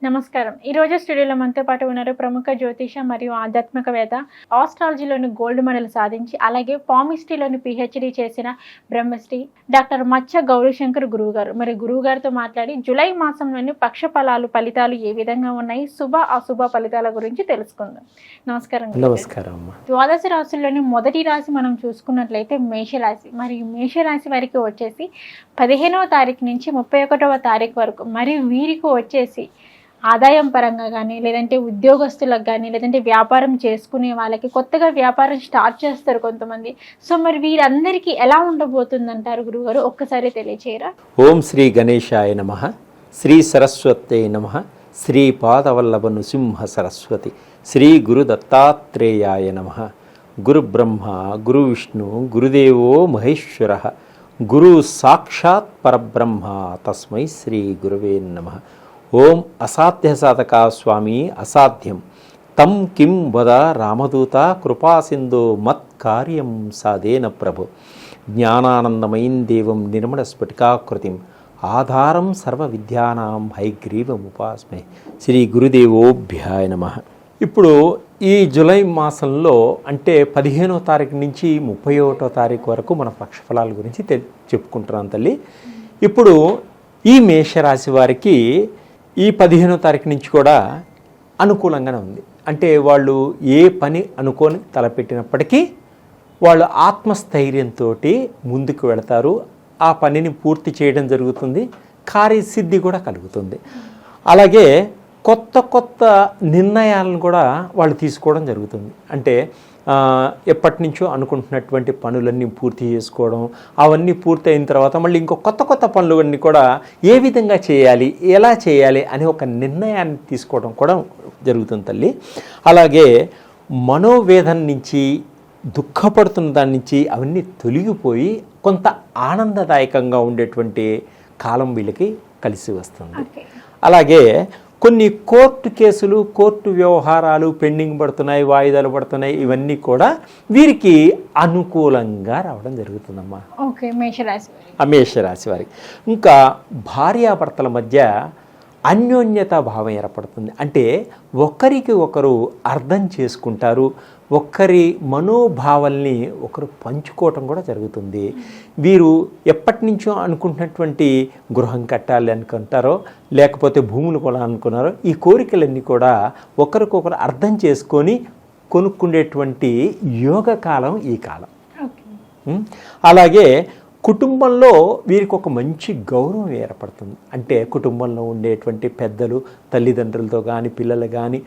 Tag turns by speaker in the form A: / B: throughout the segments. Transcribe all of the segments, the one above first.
A: నమస్కారం. ఈరోజు స్టూడియోలో మనతో పాటు ఉన్నారు ప్రముఖ జ్యోతిష మరియు ఆధ్యాత్మికవేత్త, ఆస్ట్రాలజీలోని గోల్డ్ మెడల్ సాధించి అలాగే పామిస్ట్రీలోని పిహెచ్డి చేసిన బ్రహ్మశ్రీ డాక్టర్ మచ్చ గౌరీశంకర్ గురువుగారు. మరి గురువుగారితో మాట్లాడి జూలై మాసంలోని ఫలితాలు ఏ విధంగా ఉన్నాయి, శుభ అశుభ ఫలితాల గురించి తెలుసుకుందాం. నమస్కారం.
B: నమస్కారం.
A: ద్వాదశ రాశుల్లోని మొదటి రాశి మనం చూసుకున్నట్లయితే మేషరాశి. మరి మేషరాశి వారికి వచ్చేసి 15వ తారీఖు నుంచి 31వ తారీఖు వరకు, మరి వీరికి వచ్చేసి ఆదాయం పరంగా కానీ, లేదంటే ఉద్యోగస్తులకు కానీ, లేదంటే వ్యాపారం చేసుకునే వాళ్ళకి, కొత్తగా వ్యాపారం స్టార్ట్ చేస్తారు కొంతమంది. సో మరి వీరందరికీ ఎలా ఉండబోతుందంటారు గురుగారు? ఒక్కసారి తెలియచేయరా?
B: ఓం శ్రీ గణేశాయ నమః, శ్రీ సరస్వతే నమః, శ్రీ పాదవల్లభ నృసింహ సరస్వతి, శ్రీ గురు దత్తాత్రేయాయ నమః. గురు బ్రహ్మ గురు విష్ణు గురుదేవో మహేశ్వర, గురు సాక్షాత్ పరబ్రహ్మ, తస్మై శ్రీ గురవే నమః. ఓం అసాధ్య సాధక స్వామి అసాధ్యం తం కిం వద రామదూత కృపాసింధో మత్ కార్యం సాధేన ప్రభు. జ్ఞానానందమయం దేవం నిర్మల స్ఫటికాకృతిం ఆధారం సర్వ విద్యానాం హైగ్రీవముపాస్మే. శ్రీ గురుదేవోభ్యాయ నమః. ఇప్పుడు ఈ జూలై మాసంలో అంటే 15వ తారీఖు నుంచి 31వ తారీఖు వరకు మన పక్షఫలాల గురించి చెప్పుకుంటున్నాం తల్లి. ఇప్పుడు ఈ మేషరాశి వారికి ఈ 15వ తారీఖు నుంచి కూడా అనుకూలంగానే ఉంది. అంటే వాళ్ళు ఏ పని అనుకొని తలపెట్టినప్పటికీ వాళ్ళు ఆత్మస్థైర్యంతో ముందుకు వెళతారు, ఆ పనిని పూర్తి చేయడం జరుగుతుంది, కార్యసిద్ధి కూడా కలుగుతుంది. అలాగే కొత్త కొత్త నిర్ణయాలను కూడా వాళ్ళు తీసుకోవడం జరుగుతుంది. అంటే ఎప్పటి నుంచో అనుకుంటున్నటువంటి పనులన్నీ పూర్తి చేసుకోవడం, అవన్నీ పూర్తి అయిన తర్వాత మళ్ళీ ఇంకో కొత్త కొత్త పనులన్నీ కూడా ఏ విధంగా చేయాలి, ఎలా చేయాలి అనే ఒక నిర్ణయాన్ని తీసుకోవడం కూడా జరుగుతుంది తల్లి. అలాగే మనోవేదన నుంచి, దుఃఖపడుతున్న దాని నుంచి అవన్నీ తొలగిపోయి కొంత ఆనందదాయకంగా ఉండేటువంటి కాలం వీళ్ళకి కలిసి వస్తుంది. అలాగే కొన్ని కోర్టు కేసులు, కోర్టు వ్యవహారాలు పెండింగ్ పడుతున్నాయి, వాయిదాలు పడుతున్నాయి, ఇవన్నీ కూడా వీరికి అనుకూలంగా రావడం జరుగుతుందమ్మా.
A: ఓకే,
B: మేషరాశి వారికి. ఇంకా భార్యాభర్తల మధ్య అన్యోన్యత భావం ఏర్పడుతుంది. అంటే ఒకరికి ఒకరు అర్థం చేసుకుంటారు, ఒకరి మనోభావాల్ని ఒకరు పంచుకోవటం కూడా జరుగుతుంది. వీరు ఎప్పటి నుంచో అనుకుంటున్నటువంటి గృహం కట్టాలి అనుకుంటారో, లేకపోతే భూములు కూడా అనుకున్నారో, ఈ కోరికలన్నీ కూడా ఒకరికొకరు అర్థం చేసుకొని కొనుక్కునేటువంటి యోగ కాలం ఈ కాలం. అలాగే కుటుంబంలో వీరికి ఒక మంచి గౌరవం ఏర్పడుతుంది. అంటే కుటుంబంలో ఉండేటువంటి పెద్దలు, తల్లిదండ్రులతో కానీ, పిల్లలు కానీ,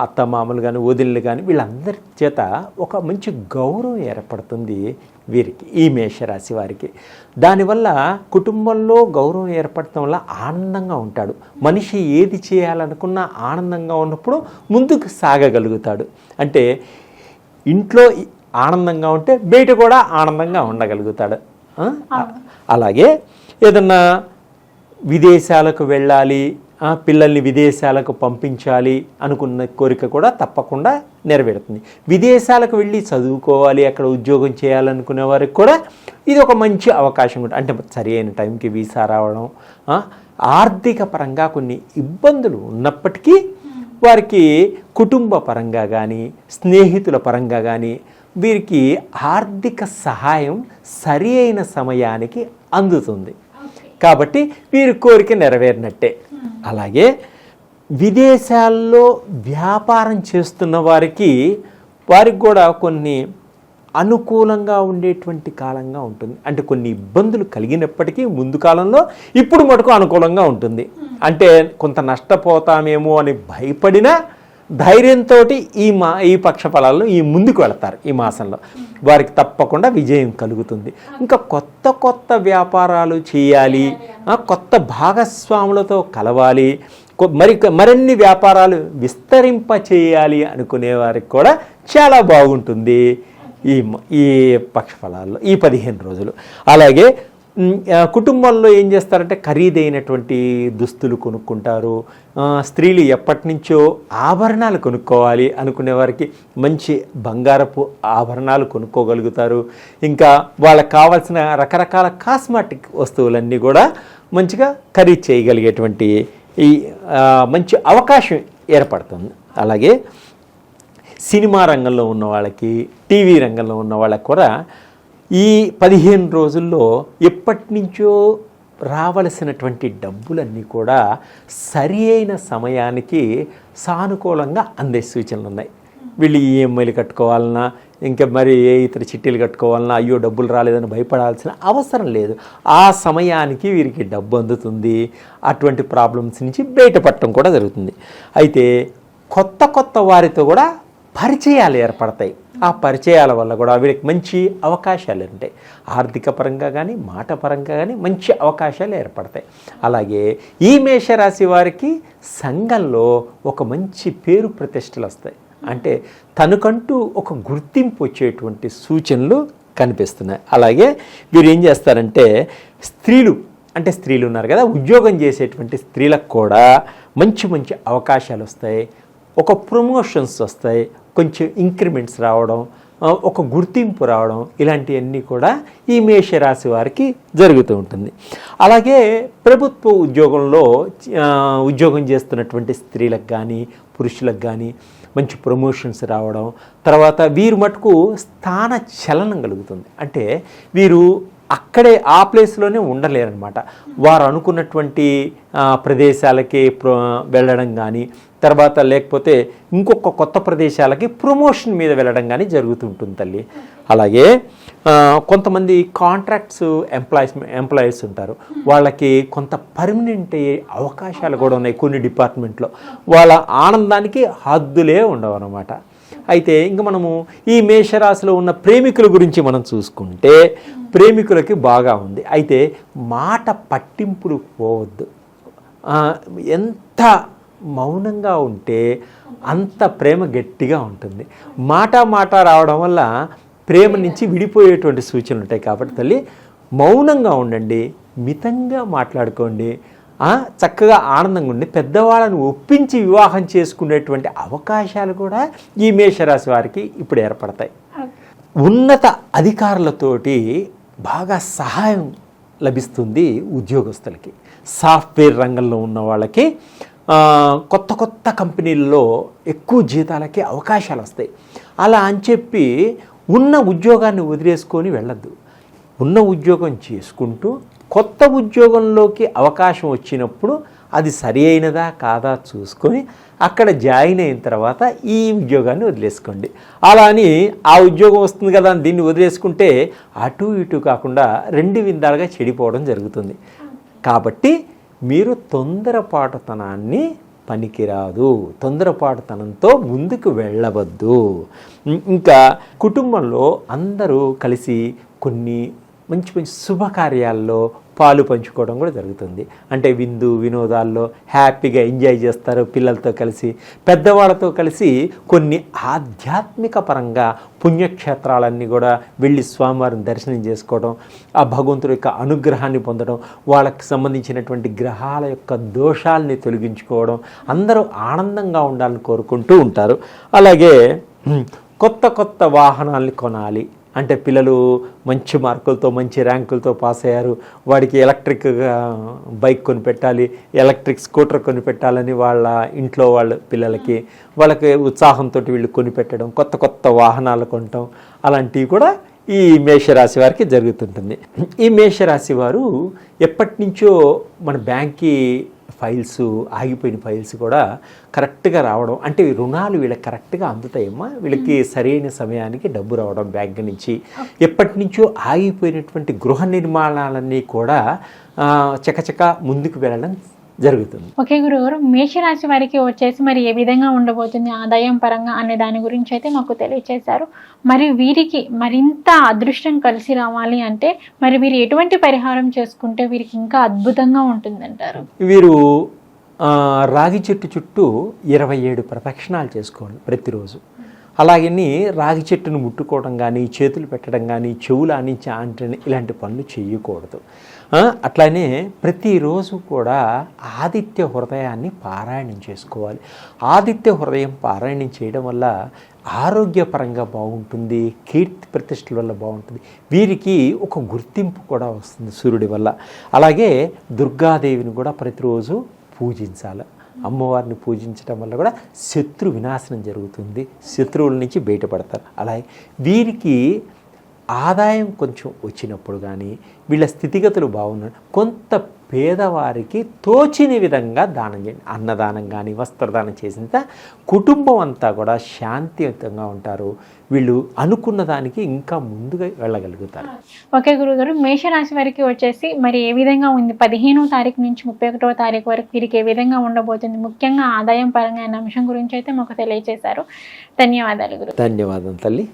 B: అత్తమామలు కానీ, వదినలు కానీ, వీళ్ళందరి చేత ఒక మంచి గౌరవం ఏర్పడుతుంది వీరికి, ఈ మేషరాశి వారికి. దానివల్ల కుటుంబంలో గౌరవం ఏర్పడటం వల్ల ఆనందంగా ఉంటాడు. మనిషి ఏది చేయాలనుకున్నా ఆనందంగా ఉన్నప్పుడు ముందుకు సాగగలుగుతాడు. అంటే ఇంట్లో ఆనందంగా ఉంటే బయట కూడా ఆనందంగా ఉండగలుగుతాడు. అలాగే ఏదన్నా విదేశాలకు వెళ్ళాలి, పిల్లల్ని విదేశాలకు పంపించాలి అనుకున్న కోరిక కూడా తప్పకుండా నెరవేరుతుంది. విదేశాలకు వెళ్ళి చదువుకోవాలి, అక్కడ ఉద్యోగం చేయాలనుకునే వారికి కూడా ఇది ఒక మంచి అవకాశం ఉంటుంది. అంటే సరి అయిన టైంకి వీసా రావడం, ఆర్థిక పరంగా కొన్ని ఇబ్బందులు ఉన్నప్పటికీ వారికి కుటుంబ పరంగా కానీ, స్నేహితుల పరంగా కానీ వీరికి ఆర్థిక సహాయం సరి అయిన సమయానికి అందుతుంది. కాబట్టి వీరి కోరిక నెరవేరినట్టే. అలాగే విదేశాల్లో వ్యాపారం చేస్తున్న వారికి కూడా కొన్ని అనుకూలంగా ఉండేటువంటి కాలంగా ఉంటుంది. అంటే కొన్ని ఇబ్బందులు కలిగినప్పటికీ ముందు కాలంలో ఇప్పుడు మటుకు అనుకూలంగా ఉంటుంది. అంటే కొంత నష్టపోతామేమో అని భయపడినా ధైర్యంతో ఈ పక్ష ఫలాలను ముందుకు వెళతారు. ఈ మాసంలో వారికి తప్పకుండా విజయం కలుగుతుంది. ఇంకా కొత్త కొత్త వ్యాపారాలు చేయాలి, కొత్త భాగస్వాములతో కలవాలి, మరిన్ని వ్యాపారాలు విస్తరింప చేయాలి అనుకునే వారికి కూడా చాలా బాగుంటుంది ఈ పక్ష ఫలాల్లో ఈ 15 రోజులు. అలాగే కుటుంబంలో ఏం చేస్తారంటే ఖరీదైనటువంటి దుస్తులు కొనుక్కుంటారు. స్త్రీలు ఎప్పటి నుంచో ఆభరణాలు కొనుక్కోవాలి అనుకునే వారికి మంచి బంగారపు ఆభరణాలు కొనుక్కోగలుగుతారు. ఇంకా వాళ్ళకి కావాల్సిన రకరకాల కాస్మెటిక్ వస్తువులన్నీ కూడా మంచిగా ఖరీదు చేయగలిగేటువంటి ఈ మంచి అవకాశం ఏర్పడుతుంది. అలాగే సినిమా రంగంలో ఉన్న వాళ్ళకి, టీవీ రంగంలో ఉన్న వాళ్ళకి కూడా ఈ 15 రోజుల్లో ఎప్పటి నుంచో రావలసినటువంటి డబ్బులన్నీ కూడా సరి అయిన సమయానికి సానుకూలంగా అందే సూచనలు ఉన్నాయి. వీళ్ళు ఈఎంఐలు కట్టుకోవాలన్నా, ఇంకా మరి ఏ ఇతర చిట్టీలు కట్టుకోవాలన్నా అయ్యో డబ్బులు రాలేదని భయపడాల్సిన అవసరం లేదు. ఆ సమయానికి వీరికి డబ్బు అందుతుంది. అటువంటి ప్రాబ్లమ్స్ నుంచి బయటపడటం కూడా జరుగుతుంది. అయితే కొత్త వారితో కూడా పరిచయాలు ఏర్పడతాయి. ఆ పరిచయాల వల్ల కూడా వీళ్ళకి మంచి అవకాశాలు ఉంటాయి. ఆర్థిక పరంగా కానీ, మాట పరంగా కానీ మంచి అవకాశాలు ఏర్పడతాయి. అలాగే ఈ మేషరాశి వారికి సంఘంలో ఒక మంచి పేరు ప్రతిష్టలు వస్తాయి. అంటే తనకంటూ ఒక గుర్తింపు వచ్చేటువంటి సూచనలు కనిపిస్తున్నాయి. అలాగే వీరు ఏం చేస్తారంటే స్త్రీలు ఉన్నారు కదా, ఉద్యోగం చేసేటువంటి స్త్రీలకు కూడా మంచి అవకాశాలు వస్తాయి. ఒక ప్రమోషన్స్ వస్తాయి, కొంచెం ఇంక్రిమెంట్స్ రావడం, ఒక గుర్తింపు రావడం, ఇలాంటివన్నీ కూడా ఈ మేషరాశి వారికి జరుగుతూ ఉంటుంది. అలాగే ప్రభుత్వ ఉద్యోగం చేస్తున్నటువంటి స్త్రీలకు కానీ, పురుషులకు కానీ మంచి ప్రమోషన్స్ రావడం, తర్వాత వీరు మటుకు స్థాన చలనం కలుగుతుంది. అంటే వీరు అక్కడే ఆ ప్లేస్లోనే ఉండలేరన్నమాట. వారు అనుకున్నటువంటి ప్రదేశాలకి వెళ్ళడం కానీ, తర్వాత లేకపోతే ఇంకొక కొత్త ప్రదేశాలకి ప్రమోషన్ మీద వెళ్ళడం కానీ జరుగుతుంటుంది తల్లి. అలాగే కొంతమంది కాంట్రాక్ట్స్ ఎంప్లాయీస్ ఉంటారు. వాళ్ళకి కొంత పర్మనెంట్ అయ్యే అవకాశాలు కూడా ఉన్నాయి కొన్ని డిపార్ట్మెంట్లో. వాళ్ళ ఆనందానికి హద్దులే ఉండవు అన్నమాట. అయితే ఇంకా మనము ఈ మేషరాశిలో ఉన్న ప్రేమికుల గురించి మనం చూసుకుంటే ప్రేమికులకి బాగా ఉంది. అయితే మాట పట్టింపులు పోవద్దు. ఎంత మౌనంగా ఉంటే అంత ప్రేమ గట్టిగా ఉంటుంది. మాట రావడం వల్ల ప్రేమ నుంచి విడిపోయేటువంటి సూచనలు ఉంటాయి. కాబట్టి తల్లి మౌనంగా ఉండండి, మితంగా మాట్లాడుకోండి, చక్కగా ఆనందంగా ఉండి పెద్దవాళ్ళను ఒప్పించి వివాహం చేసుకునేటువంటి అవకాశాలు కూడా ఈ మేషరాశి వారికి ఇప్పుడు ఏర్పడతాయి. ఉన్నత అధికారులతోటి బాగా సహాయం లభిస్తుంది ఉద్యోగస్తులకి. సాఫ్ట్వేర్ రంగంలో ఉన్న వాళ్ళకి కొత్త కంపెనీల్లో ఎక్కువ జీతాలకి అవకాశాలు వస్తాయి. అలా అని చెప్పి ఉన్న ఉద్యోగాన్ని వదిలేసుకొని వెళ్ళద్దు. ఉన్న ఉద్యోగం చేసుకుంటూ కొత్త ఉద్యోగంలోకి అవకాశం వచ్చినప్పుడు అది సరి అయినదా కాదా చూసుకొని అక్కడ జాయిన్ అయిన తర్వాత ఈ ఉద్యోగాన్ని వదిలేసుకోండి. అలా అని ఆ ఉద్యోగం వస్తుంది కదా అని దీన్ని వదిలేసుకుంటే అటు ఇటు కాకుండా 2 విధాలుగా చెడిపోవడం జరుగుతుంది. కాబట్టి మీరు తొందరపాటుతనాన్ని పనికిరాదు, తొందరపాటుతనంతో ముందుకు వెళ్ళవద్దు. ఇంకా కుటుంబంలో అందరూ కలిసి కొన్ని మంచి శుభకార్యాల్లో పాలు పంచుకోవడం కూడా జరుగుతుంది. అంటే వినోదాల్లో హ్యాపీగా ఎంజాయ్ చేస్తారు పిల్లలతో కలిసి, పెద్దవాళ్ళతో కలిసి. కొన్ని ఆధ్యాత్మిక పరంగా పుణ్యక్షేత్రాలన్నీ కూడా వెళ్ళి స్వామివారిని దర్శనం చేసుకోవడం, ఆ భగవంతుడి యొక్క అనుగ్రహాన్ని పొందడం, వాళ్ళకి సంబంధించినటువంటి గ్రహాల యొక్క దోషాలని తొలగించుకోవడం, అందరూ ఆనందంగా ఉండాలని కోరుకుంటూ ఉంటారు. అలాగే కొత్త వాహనాల్ని కొనాలి. అంటే పిల్లలు మంచి మార్కులతో మంచి ర్యాంకులతో పాస్ అయ్యారు, వాడికి ఎలక్ట్రిక్ బైక్ కొనిపెట్టాలి, ఎలక్ట్రిక్ స్కూటర్ కొనిపెట్టాలని వాళ్ళ ఇంట్లో వాళ్ళ పిల్లలకి వాళ్ళకి ఉత్సాహంతో వీళ్ళు కొనిపెట్టడం, కొత్త వాహనాలు కొనటం, అలాంటివి కూడా ఈ మేషరాశి వారికి జరుగుతుంటుంది. ఈ మేషరాశి వారు ఎప్పటి నుంచో మన బ్యాంక్కి ఆగిపోయిన ఫైల్స్ కూడా కరెక్ట్గా రావడం, అంటే రుణాలు వీళ్ళకి కరెక్ట్గా అందుతాయమ్మా. వీళ్ళకి సరైన సమయానికి డబ్బు రావడం బ్యాంక్ నుంచి. ఎప్పటి నుంచో ఆగిపోయినటువంటి గృహ నిర్మాణాలన్నీ కూడా చకచక ముందుకు వెళ్ళడం జరుగుతుంది.
A: ఓకే గురుగారు, మేషరాశి వారికి వచ్చేసి మరి ఏ విధంగా ఉండబోతుంది ఆదాయం పరంగా అనే దాని గురించి అయితే మాకు తెలియజేశారు. మరి వీరికి మరింత అదృష్టం కలిసి రావాలి అంటే మరి వీరు ఎటువంటి పరిహారం చేసుకుంటే వీరికి ఇంకా అద్భుతంగా ఉంటుందంటారు?
B: వీరు రాగి చెట్టు చుట్టూ 27 ప్రదక్షిణాలు చేసుకోవాలి ప్రతిరోజు. అలాగని రాగి చెట్టును ముట్టుకోవడం కానీ, చేతులు పెట్టడం కానీ, చెవులు ఆనించి ఆంటని ఇలాంటి పనులు చేయకూడదు. అట్లానే ప్రతిరోజు కూడా ఆదిత్య హృదయాన్ని పారాయణం చేసుకోవాలి. ఆదిత్య హృదయం పారాయణం చేయడం వల్ల ఆరోగ్యపరంగా బాగుంటుంది, కీర్తి ప్రతిష్టల వల్ల బాగుంటుంది, వీరికి ఒక గుర్తింపు కూడా వస్తుంది సూర్యుడి వల్ల. అలాగే దుర్గాదేవిని కూడా ప్రతిరోజు పూజించాలి. అమ్మవారిని పూజించడం వల్ల కూడా శత్రు వినాశనం జరుగుతుంది, శత్రువుల నుంచి బయటపడతారు. అలాగే వీరికి ఆదాయం కొంచెం వచ్చినప్పుడు కానీ వీళ్ళ స్థితిగతులు బాగున్నాయి, కొంత పేదవారికి తోచిన విధంగా దానం చేయండి. అన్నదానం కానీ వస్త్రదానం చేసినంత కుటుంబం అంతా కూడా శాంతియుతంగా ఉంటారు. వీళ్ళు అనుకున్న దానికి ఇంకా ముందుగా వెళ్ళగలుగుతారు.
A: ఓకే గురుగారు, మేషరాశి వారికి వచ్చేసి మరి ఏ విధంగా ఉంది, 15వ తారీఖు నుంచి 31వ తారీఖు వరకు వీరికి ఏ విధంగా ఉండబోతుంది, ముఖ్యంగా ఆదాయం పరంగా అనే అంశం గురించి అయితే మాకు తెలియజేశారు. ధన్యవాదాలు గురు.
B: ధన్యవాదం తల్లి.